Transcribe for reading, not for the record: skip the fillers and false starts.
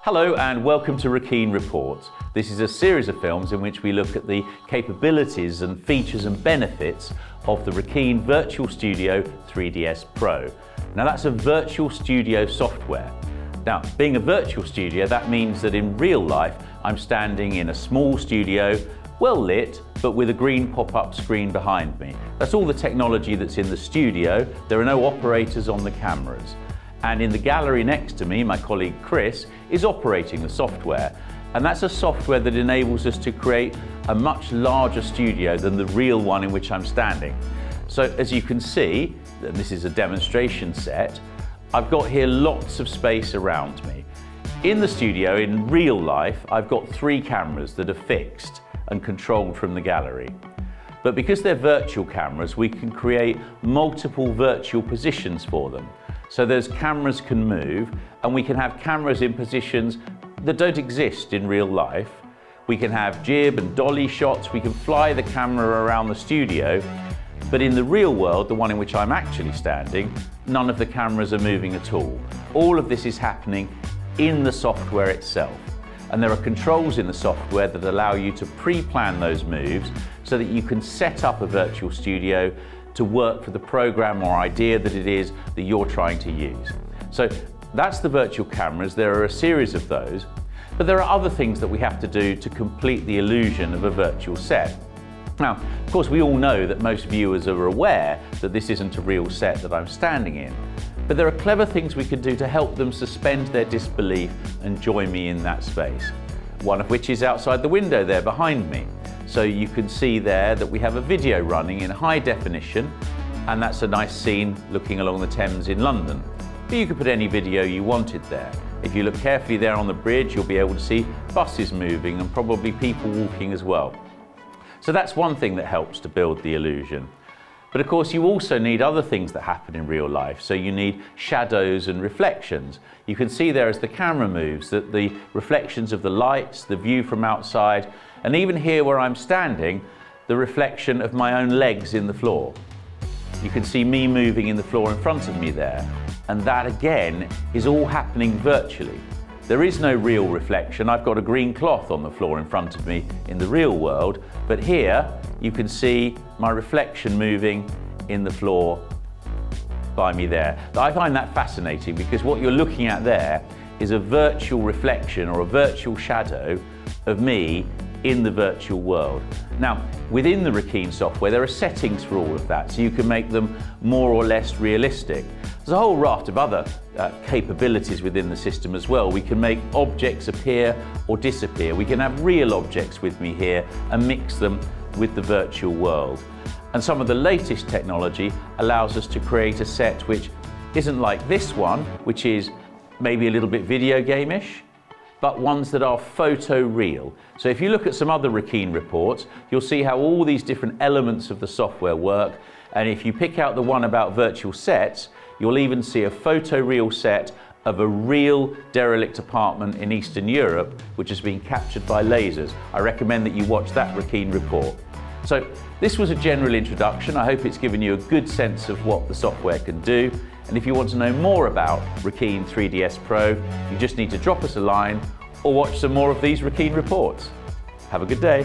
Hello and welcome to Reckeen Reports. This is a series of films in which we look at the capabilities and features and benefits of the Reckeen Virtual Studio 3DSPro. Now that's a virtual studio software. Now, being a virtual studio, that means that in real life, I'm standing in a small studio, well lit, but with a green pop-up screen behind me. That's all the technology that's in the studio. There are no operators on the cameras. And in the gallery next to me, my colleague Chris is operating the software. And that's a software that enables us to create a much larger studio than the real one in which I'm standing. So as you can see, and this is a demonstration set, I've got here lots of space around me. In the studio, in real life, I've got 3 cameras that are fixed and controlled from the gallery. But because they're virtual cameras, we can create multiple virtual positions for them. So those cameras can move, and we can have cameras in positions that don't exist in real life. We can have jib and dolly shots, we can fly the camera around the studio, but in the real world, the one in which I'm actually standing, none of the cameras are moving at all. All of this is happening in the software itself. And there are controls in the software that allow you to pre-plan those moves so that you can set up a virtual studio to work for the program or idea that it is that you're trying to use. So that's the virtual cameras. There are a series of those, but there are other things that we have to do to complete the illusion of a virtual set. Now, of course, we all know that most viewers are aware that this isn't a real set that I'm standing in, but there are clever things we can do to help them suspend their disbelief and join me in that space. One of which is outside the window there behind me. So you can see there that we have a video running in high definition, and that's a nice scene looking along the Thames in London. But you could put any video you wanted there. If you look carefully there on the bridge, you'll be able to see buses moving and probably people walking as well. So that's one thing that helps to build the illusion. But of course, you also need other things that happen in real life. So you need shadows and reflections. You can see there as the camera moves that the reflections of the lights, the view from outside, and even here where I'm standing, the reflection of my own legs in the floor. You can see me moving in the floor in front of me there. And that again is all happening virtually. There is no real reflection. I've got a green cloth on the floor in front of me in the real world, but here you can see my reflection moving in the floor by me there. I find that fascinating because what you're looking at there is a virtual reflection or a virtual shadow of me in the virtual world. Now, within the Reckeen software, there are settings for all of that, so you can make them more or less realistic. There's a whole raft of other capabilities within the system as well. We can make objects appear or disappear. We can have real objects with me here and mix them with the virtual world. And some of the latest technology allows us to create a set which isn't like this one, which is maybe a little bit video game-ish, but ones that are photo-real. So if you look at some other Reckeen reports, you'll see how all these different elements of the software work. And if you pick out the one about virtual sets, you'll even see a photo-real set of a real derelict apartment in Eastern Europe, which has been captured by lasers. I recommend that you watch that Reckeen report. So this was a general introduction. I hope it's given you a good sense of what the software can do. And if you want to know more about Reckeen 3DSPro, you just need to drop us a line or watch some more of these Reckeen reports. Have a good day.